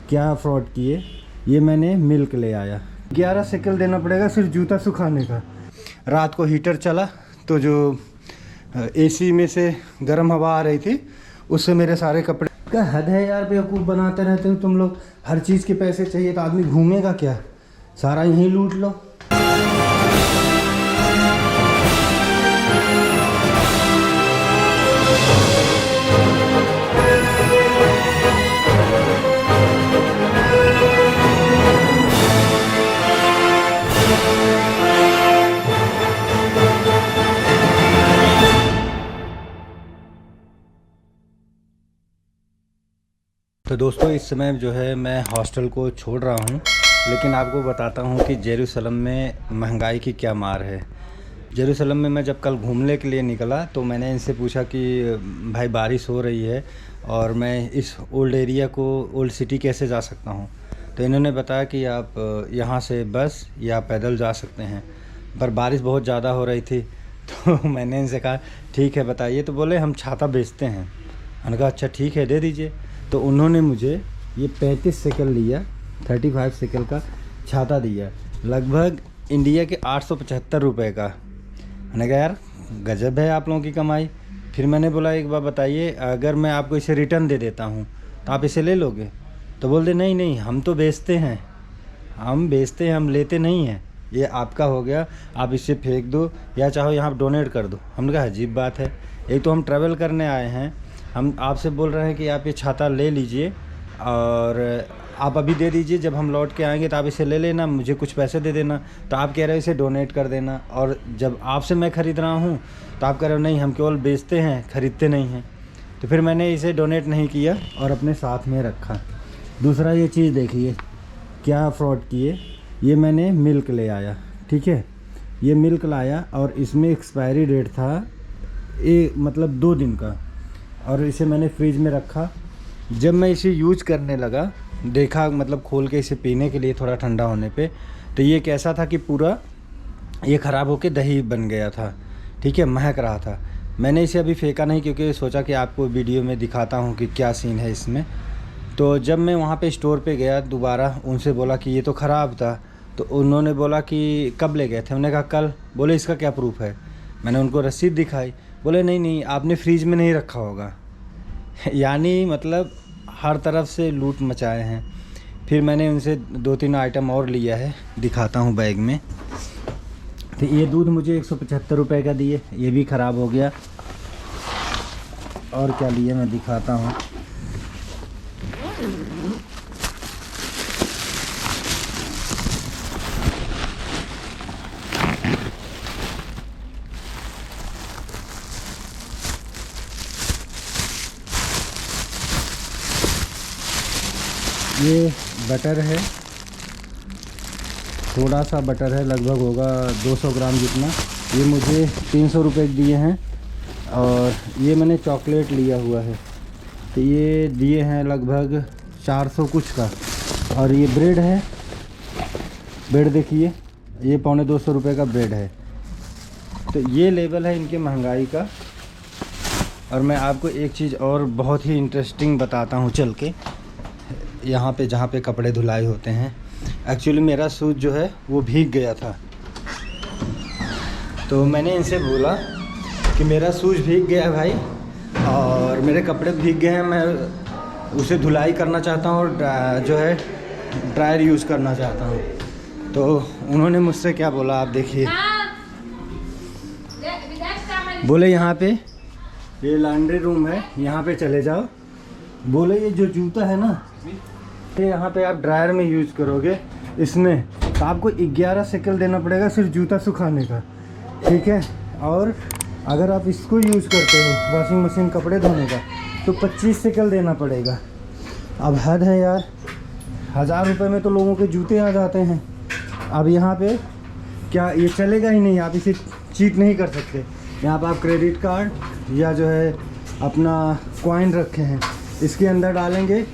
क्या फ्रॉड किए। ये मैंने मिल्क ले आया, 11 शेकल देना पड़ेगा सिर्फ जूता सुखाने का। रात को हीटर चला तो जो एसी में से गर्म हवा आ रही थी उससे मेरे सारे कपड़े। क्या हद है यार, बेवकूफ़ बनाते रहते हो तुम लोग। हर चीज़ के पैसे चाहिए तो आदमी घूमेगा क्या, सारा यहीं लूट लो। तो दोस्तों इस समय जो है मैं हॉस्टल को छोड़ रहा हूँ, लेकिन आपको बताता हूँ कि जेरूसलम में महंगाई की क्या मार है। जेरूसलम में मैं जब कल घूमने के लिए निकला तो मैंने इनसे पूछा कि भाई बारिश हो रही है और मैं इस ओल्ड एरिया को, ओल्ड सिटी कैसे जा सकता हूँ। तो इन्होंने बताया कि आप यहाँ से बस या पैदल जा सकते हैं, पर बारिश बहुत ज़्यादा हो रही थी। तो मैंने इनसे कहा ठीक है बताइए। तो बोले हम छाता बेचते हैं। मैंने कहा अच्छा ठीक है दे दीजिए। तो उन्होंने मुझे ये 35 शेकल लिया, 35 शेकल का छाता दिया, लगभग इंडिया के 875 रुपये का। मैंने कहा यार गजब है आप लोगों की कमाई। फिर मैंने बोला एक बार बताइए, अगर मैं आपको इसे रिटर्न दे देता हूँ तो आप इसे ले लोगे। तो बोलते नहीं नहीं हम तो बेचते हैं, हम लेते नहीं हैं, ये आपका हो गया, आप इसे फेंक दो या चाहो यहाँ डोनेट कर दो। हमने कहा अजीब बात है, एक तो हम ट्रैवल करने आए हैं, हम आपसे बोल रहे हैं कि आप ये छाता ले लीजिए और आप अभी दे दीजिए, जब हम लौट के आएंगे तो आप इसे ले लेना, मुझे कुछ पैसे दे देना। तो आप कह रहे हो इसे डोनेट कर देना, और जब आपसे मैं ख़रीद रहा हूँ तो आप कह रहे हो नहीं हम केवल बेचते हैं, ख़रीदते नहीं हैं। तो फिर मैंने इसे डोनेट नहीं किया और अपने साथ में रखा। दूसरा ये चीज़ देखिए क्या फ्रॉड किए। ये मैंने मिल्क ले आया, ठीक है, ये मिल्क लाया और इसमें एक्सपायरी डेट था मतलब 2 दिन का, और इसे मैंने फ्रिज में रखा। जब मैं इसे यूज करने लगा, देखा मतलब खोल के इसे पीने के लिए थोड़ा ठंडा होने पे, तो ये कैसा था कि पूरा ये ख़राब होके दही बन गया था, ठीक है, महक रहा था। मैंने इसे अभी फेंका नहीं क्योंकि सोचा कि आपको वीडियो में दिखाता हूँ कि क्या सीन है इसमें। तो जब मैं वहाँ पे स्टोर पे गया दोबारा, उनसे बोला कि ये तो ख़राब था। तो उन्होंने बोला कि कब ले गए थे। उन्होंने कहा कल। बोले इसका क्या प्रूफ है। मैंने उनको रसीद दिखाई। बोले नहीं नहीं आपने फ्रीज में नहीं रखा होगा। यानी मतलब हर तरफ से लूट मचाए हैं। फिर मैंने उनसे 2-3 आइटम और लिया है, दिखाता हूँ बैग में। तो ये दूध मुझे 175 रुपये का दिए, ये भी ख़राब हो गया। और क्या लिया मैं दिखाता हूँ। ये बटर है, थोड़ा सा बटर है, लगभग होगा 200 ग्राम जितना। ये मुझे 300 रुपये दिए हैं। और ये मैंने चॉकलेट लिया हुआ है, तो ये दिए हैं लगभग 400 कुछ का। और ये ब्रेड है, ब्रेड देखिए ये 250 रुपये का ब्रेड है। तो ये लेवल है इनके महंगाई का। और मैं आपको एक चीज़ और बहुत ही इंटरेस्टिंग बताता हूँ चल के। यहाँ पे जहाँ पे कपड़े धुलाई होते हैं, एक्चुअली मेरा शूज़ जो है वो भीग गया था। तो मैंने इनसे बोला कि मेरा शूज़ भीग गया है भाई, और मेरे कपड़े भीग गए हैं, मैं उसे धुलाई करना चाहता हूँ और जो है ड्रायर यूज़ करना चाहता हूँ। तो उन्होंने मुझसे क्या बोला आप देखिए। बोले यहाँ पे ये लॉन्ड्री रूम है, यहाँ पे चले जाओ। बोले ये जो जूता है ना, ये यहाँ पे आप ड्रायर में यूज़ करोगे इसमें, तो आपको 11 शेकल देना पड़ेगा सिर्फ जूता सुखाने का, ठीक है। और अगर आप इसको यूज़ करते हो वॉशिंग मशीन कपड़े धोने का, तो 25 शेकल देना पड़ेगा। अब हद है यार, 1000 रुपये में तो लोगों के जूते आ जाते हैं। अब यहाँ पे क्या ये चलेगा ही नहीं, आप इसे चीट नहीं कर सकते। यहाँ पर आप क्रेडिट कार्ड या जो है अपना कॉइन रखे हैं, इसके अंदर डालेंगे,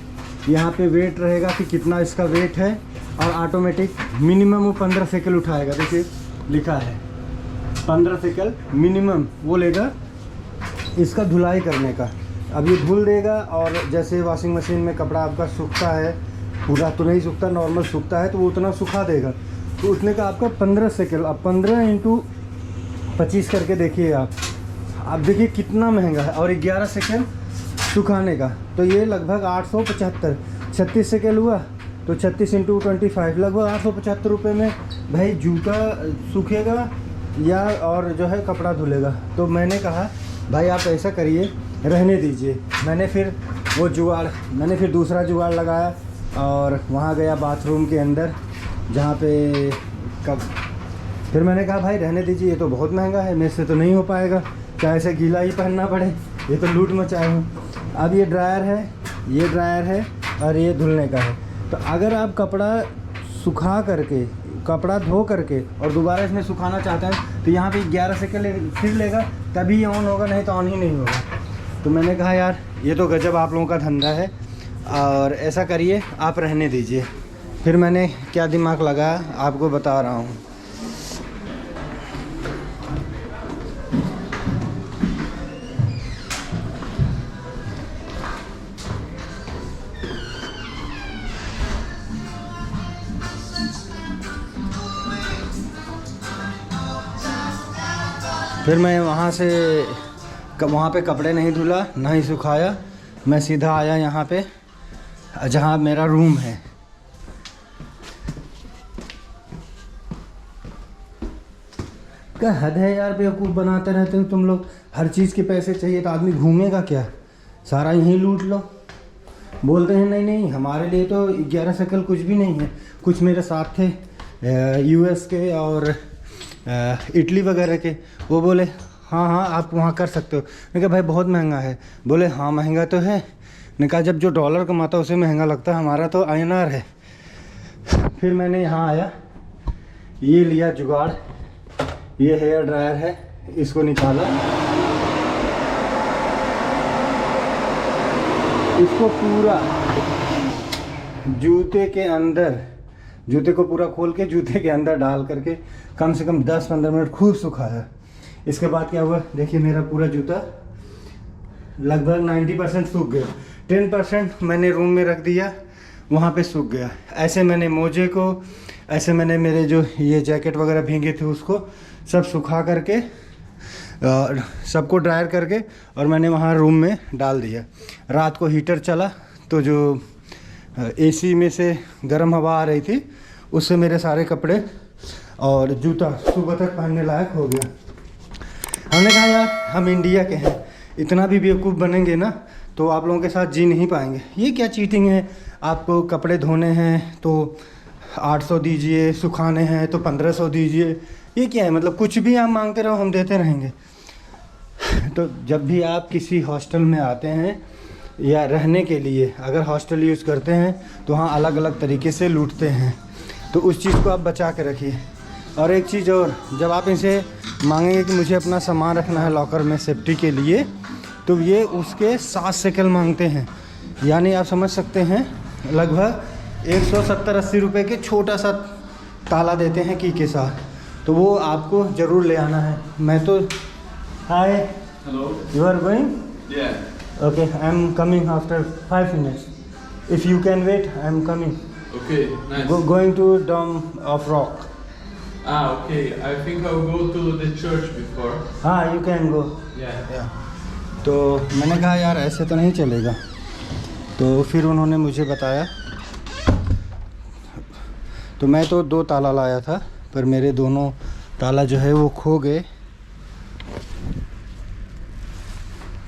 यहाँ पे वेट रहेगा कि कितना इसका वेट है, और ऑटोमेटिक मिनिमम वो 15 शेकल उठाएगा। देखिए लिखा है 15 शेकल मिनिमम वो लेगा इसका धुलाई करने का। अब ये धुल देगा, और जैसे वॉशिंग मशीन में कपड़ा आपका सूखता है पूरा तो नहीं सूखता, नॉर्मल सूखता है तो वो उतना सुखा देगा। तो उतने का आपका 15 सेकंड, अब 15 इंटू 25 करके देखिए आप देखिए कितना महंगा है। और 11 सेकंड सुखाने का, तो ये लगभग 875, 36 सेकंड हुआ तो 36 इंटू 25 लगभग 875 रुपये में भाई जूता सूखेगा या और जो है कपड़ा धुलेगा। तो मैंने कहा भाई आप ऐसा करिए, रहने दीजिए। मैंने फिर दूसरा जुगाड़ लगाया और वहाँ गया बाथरूम के अंदर जहाँ पे फिर मैंने कहा भाई रहने दीजिए, ये तो बहुत महंगा है, मेरे से तो नहीं हो पाएगा, चाहे से गीला ही पहनना पड़े, ये तो लूट मचाए हूँ। अब ये ड्रायर है और ये धुलने का है। तो अगर आप कपड़ा सुखा करके, कपड़ा धो करके और दोबारा इसमें सुखाना चाहते हैं तो यहाँ पे 11 सेकंड फिर लेगा, तभी ये ऑन होगा, नहीं तो ऑन ही नहीं होगा। तो मैंने कहा यार ये तो गजब आप लोगों का धंधा है, और ऐसा करिए आप रहने दीजिए। फिर मैंने क्या दिमाग लगाया आपको बता रहा हूँ। फिर मैं वहाँ पे कपड़े नहीं धुला, ना ही सुखाया, मैं सीधा आया यहाँ पे जहाँ मेरा रूम है। क्या हद है यार, बेवकूफ़ बनाते रहते हो तुम लोग। हर चीज़ के पैसे चाहिए तो आदमी घूमेगा क्या, सारा यहीं लूट लो। बोलते हैं नहीं हमारे लिए तो 11 सेकंड कुछ भी नहीं है। कुछ मेरे साथ थे यूएस के और इटली वगैरह के, वो बोले हाँ आप वहाँ कर सकते हो। मैंने कहा भाई बहुत महंगा है। बोले हाँ महंगा तो है। मैंने कहा जब जो डॉलर कमाता है उसे महंगा लगता है, हमारा तो INR है। फिर मैंने यहाँ आया, ये लिया जुगाड़, ये हेयर ड्रायर है, इसको निकाला, इसको पूरा जूते को पूरा खोल के जूते के अंदर डाल करके कम से कम 10-15 मिनट खूब सुखाया। इसके बाद क्या हुआ देखिए, मेरा पूरा जूता लगभग 90% सूख गया। 10% मैंने रूम में रख दिया, वहाँ पे सूख गया। ऐसे मैंने मोजे को, ऐसे मैंने मेरे जो ये जैकेट वगैरह भीगे थे उसको सब सुखा करके सबको ड्रायर करके और मैंने वहाँ रूम में डाल दिया। रात को हीटर चला तो जो AC में से गर्म हवा आ रही थी उससे मेरे सारे कपड़े और जूता सुबह तक पहनने लायक हो गया। हमने कहा यार हम इंडिया के हैं, इतना भी बेवकूफ़ बनेंगे ना तो आप लोगों के साथ जी नहीं पाएंगे। ये क्या चीटिंग है, आपको कपड़े धोने हैं तो 800 दीजिए, सुखाने हैं तो 1500 दीजिए, ये क्या है? मतलब कुछ भी आप मांगते रहो, हम देते रहेंगे। तो जब भी आप किसी हॉस्टल में आते हैं या रहने के लिए अगर हॉस्टल यूज़ करते हैं तो वहाँ अलग अलग तरीके से लूटते हैं, तो उस चीज़ को आप बचा के रखिए। और एक चीज़ और, जब आप इनसे मांगेंगे कि मुझे अपना सामान रखना है लॉकर में सेफ्टी के लिए, तो ये उसके 7 सेकंड मांगते हैं। यानी आप समझ सकते हैं लगभग 170-80 रुपये के छोटा सा ताला देते हैं की के साथ, तो वो आपको ज़रूर ले आना है। मैं तो hi, Hello. You are going? Yeah. Okay, I am coming after 5 minutes, if you can wait I am coming. Okay. Nice. Going to dome of rock. Okay. I think I'll go to the church before. हाँ, you can go. Yeah. तो मैंने कहा यार ऐसे तो नहीं चलेगा, तो फिर उन्होंने मुझे बताया। तो मैं तो 2 ताला लाया था, पर मेरे दोनों ताला जो है वो खो गए।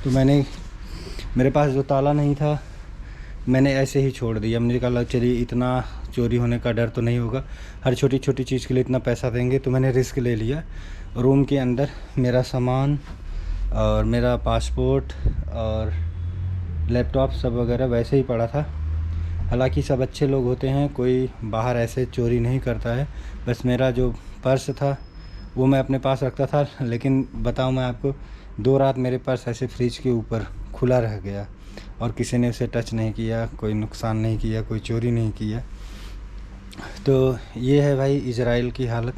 तो मेरे पास जो ताला नहीं था मैंने ऐसे ही छोड़ दिया। मुझे कहा चलिए इतना चोरी होने का डर तो नहीं होगा, हर छोटी छोटी चीज़ के लिए इतना पैसा देंगे, तो मैंने रिस्क ले लिया। रूम के अंदर मेरा सामान और मेरा पासपोर्ट और लैपटॉप सब वगैरह वैसे ही पड़ा था। हालांकि सब अच्छे लोग होते हैं, कोई बाहर ऐसे चोरी नहीं करता है। बस मेरा जो पर्स था वो मैं अपने पास रखता था, लेकिन बताऊं मैं आपको, 2 रात मेरे पर्स ऐसे फ्रिज के ऊपर खुला रह गया और किसी ने उसे टच नहीं किया, कोई नुकसान नहीं किया, कोई चोरी नहीं किया। तो ये है भाई इजराइल की हालत।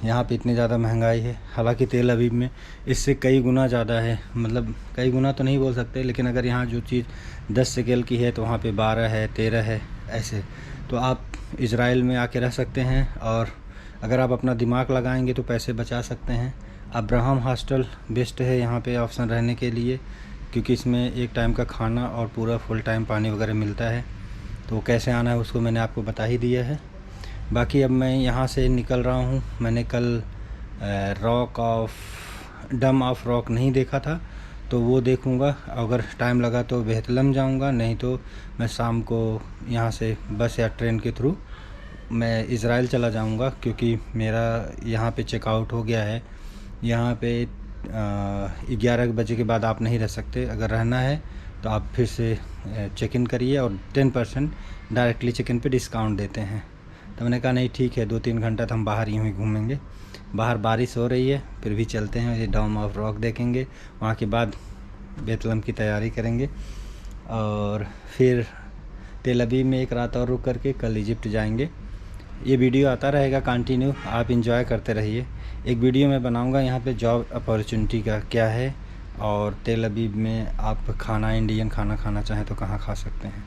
यहाँ पे इतनी ज़्यादा महंगाई है, हालांकि तेल अवीव में इससे कई गुना ज़्यादा है। मतलब कई गुना तो नहीं बोल सकते, लेकिन अगर यहाँ जो चीज़ 10 शेकेल की है तो वहाँ पे 12 है, 13 है। ऐसे। तो आप इज़राइल में आके रह सकते हैं, और अगर आप अपना दिमाग लगाएंगे तो पैसे बचा सकते हैं। अब्राहम हॉस्टल बेस्ट है यहाँ पे ऑप्शन रहने के लिए, क्योंकि इसमें एक टाइम का खाना और पूरा फुल टाइम पानी वगैरह मिलता है। तो कैसे आना है उसको मैंने आपको बता ही दिया है। बाकी अब मैं यहाँ से निकल रहा हूँ। मैंने कल डम ऑफ रॉक नहीं देखा था, तो वो देखूँगा। अगर टाइम लगा तो बेहतलम जाऊँगा, नहीं तो मैं शाम को यहाँ से बस या ट्रेन के थ्रू मैं इज़राइल चला जाऊँगा, क्योंकि मेरा यहाँ पे चेकआउट हो गया है। यहाँ पे 11 बजे के बाद आप नहीं रह सकते। अगर रहना है तो आप फिर से चेक इन करिए, और 10% डायरेक्टली चेक इन पे डिस्काउंट देते हैं। तो मैंने कहा नहीं ठीक है, 2-3 घंटा तो हम बाहर यूँ ही घूमेंगे। बाहर बारिश हो रही है, फिर भी चलते हैं, ये डोम ऑफ रॉक देखेंगे। वहाँ के बाद बेतलम की तैयारी करेंगे, और फिर तेल अवीव में एक रात और रुक करके कल इजिप्ट जाएंगे। ये वीडियो आता रहेगा कंटिन्यू, आप इंजॉय करते रहिए। एक वीडियो मैं बनाऊंगा यहाँ पे जॉब अपॉर्चुनिटी का क्या है, और तेल अवीव में आप खाना इंडियन खाना खाना चाहें तो कहाँ खा सकते हैं।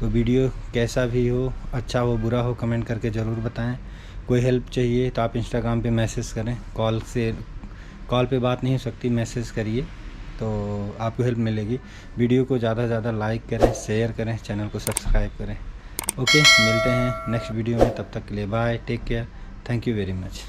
तो वीडियो कैसा भी हो, अच्छा हो बुरा हो, कमेंट करके ज़रूर बताएं। कोई हेल्प चाहिए तो आप इंस्टाग्राम पे मैसेज करें। कॉल पे बात नहीं हो सकती, मैसेज करिए तो आपको हेल्प मिलेगी। वीडियो को ज़्यादा से ज़्यादा लाइक करें, शेयर करें, चैनल को सब्सक्राइब करें। ओके, मिलते हैं नेक्स्ट वीडियो में। तब तक के लिए bye, take care, thank you very much.